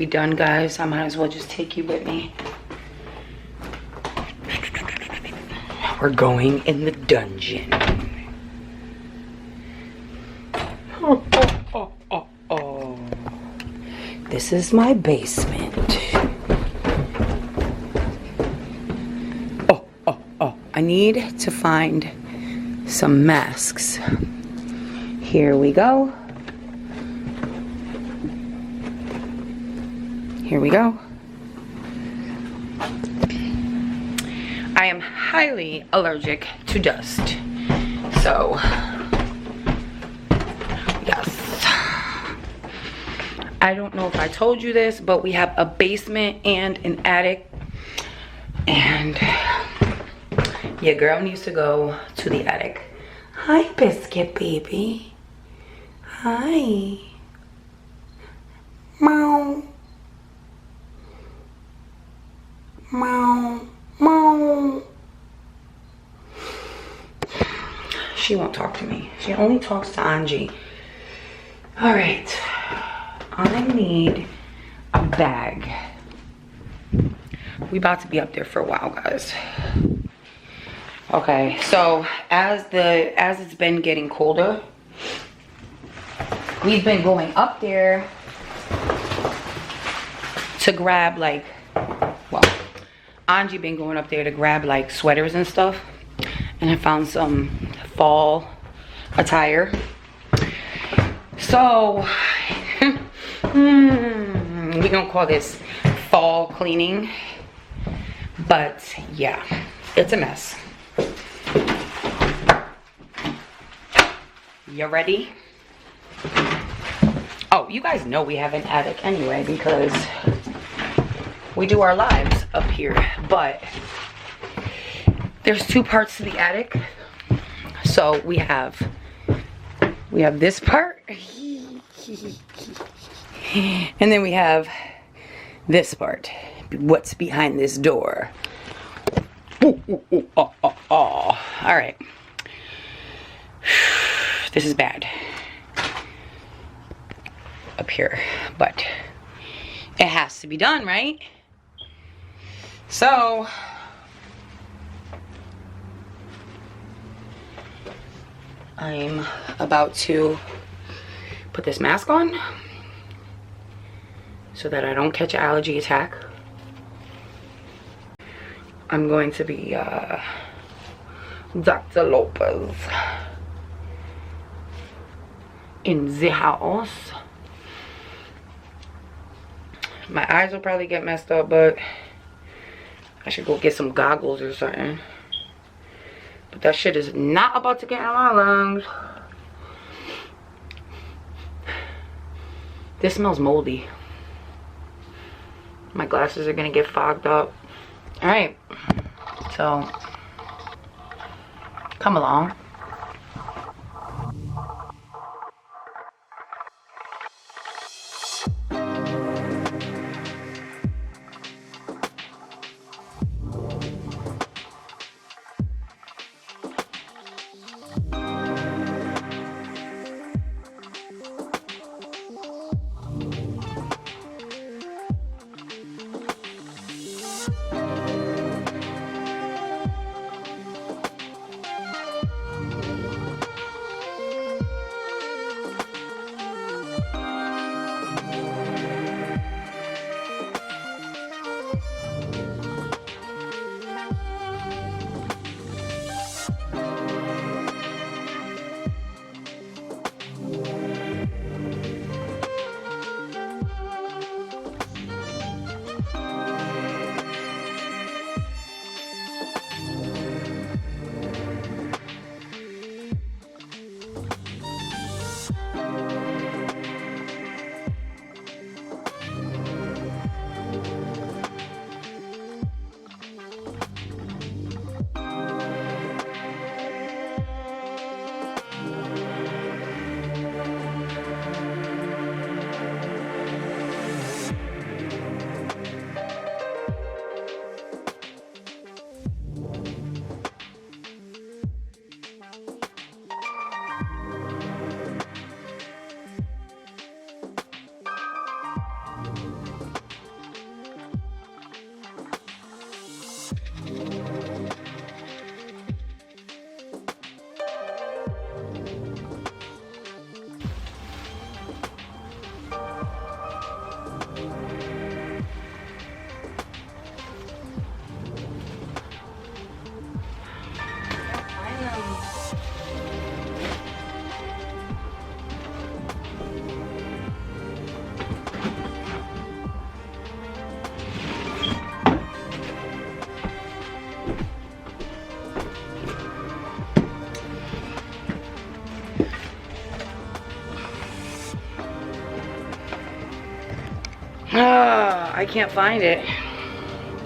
be done, guys. I might as well just take you with me. We're going in the dungeon. Oh. This is my basement. Oh. I need to find some masks. Here we go. Here we go. I am highly allergic to dust. So, yes. I don't know if I told you this, but we have a basement and an attic. And your girl needs to go to the attic. Hi, Biscuit baby. Hi. Meow. Meow. Meow. She won't talk to me. She only talks to Angie. Alright. I need a bag. We about to be up there for a while, guys. Okay, so as it's been getting colder, we've been going up there to grab like, well, Angie been going up there to grab like sweaters and stuff, and I found some fall attire. So we gonna call this fall cleaning, but yeah, it's a mess. You ready? Oh, you guys know we have an attic anyway because we do our lives up here, but there's two parts to the attic. So we have this part and then we have this part, what's behind this door. All right, this is bad up here, but it has to be done, right? So I'm about to put this mask on so that I don't catch an allergy attack. I'm going to be Dr. Lopez in the house. My eyes will probably get messed up, but I should go get some goggles or something. But that shit is not about to get in my lungs. This smells moldy. My glasses are gonna get fogged up. Alright, so come along. I can't find it.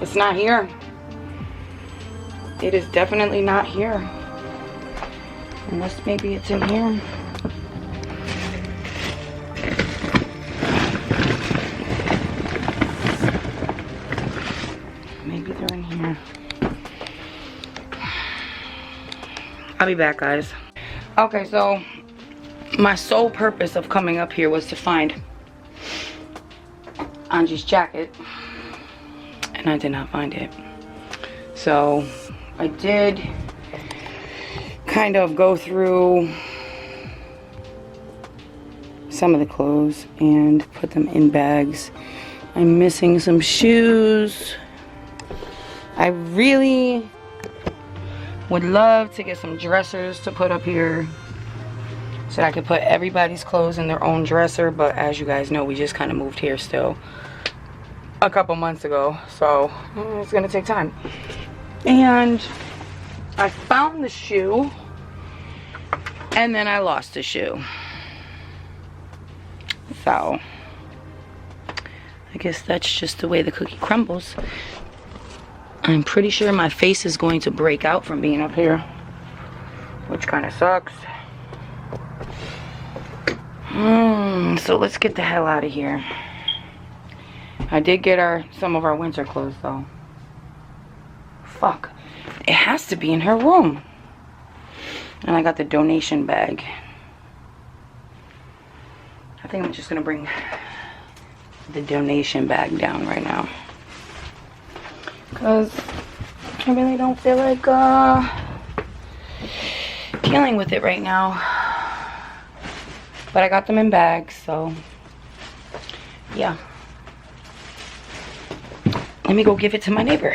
It's not here. It is definitely not here. Unless maybe it's in here. Maybe they're in here. I'll be back, guys. Okay, so my sole purpose of coming up here was to find Angie's jacket, and I did not find it. So I did kind of go through some of the clothes and put them in bags. I'm missing some shoes. I really would love to get some dressers to put up here so that I could put everybody's clothes in their own dresser, but as you guys know, we just kind of moved here still a couple months ago, so it's gonna take time. And I found the shoe, and then I lost the shoe. So I guess that's just the way the cookie crumbles. I'm pretty sure my face is going to break out from being up here, which kind of sucks. So let's get the hell out of here. I did get some of our winter clothes though. Fuck. It has to be in her room. And I got the donation bag. I think I'm just gonna bring the donation bag down right now, because I really don't feel like dealing with it right now. But I got them in bags, so yeah. Let me go give it to my neighbor.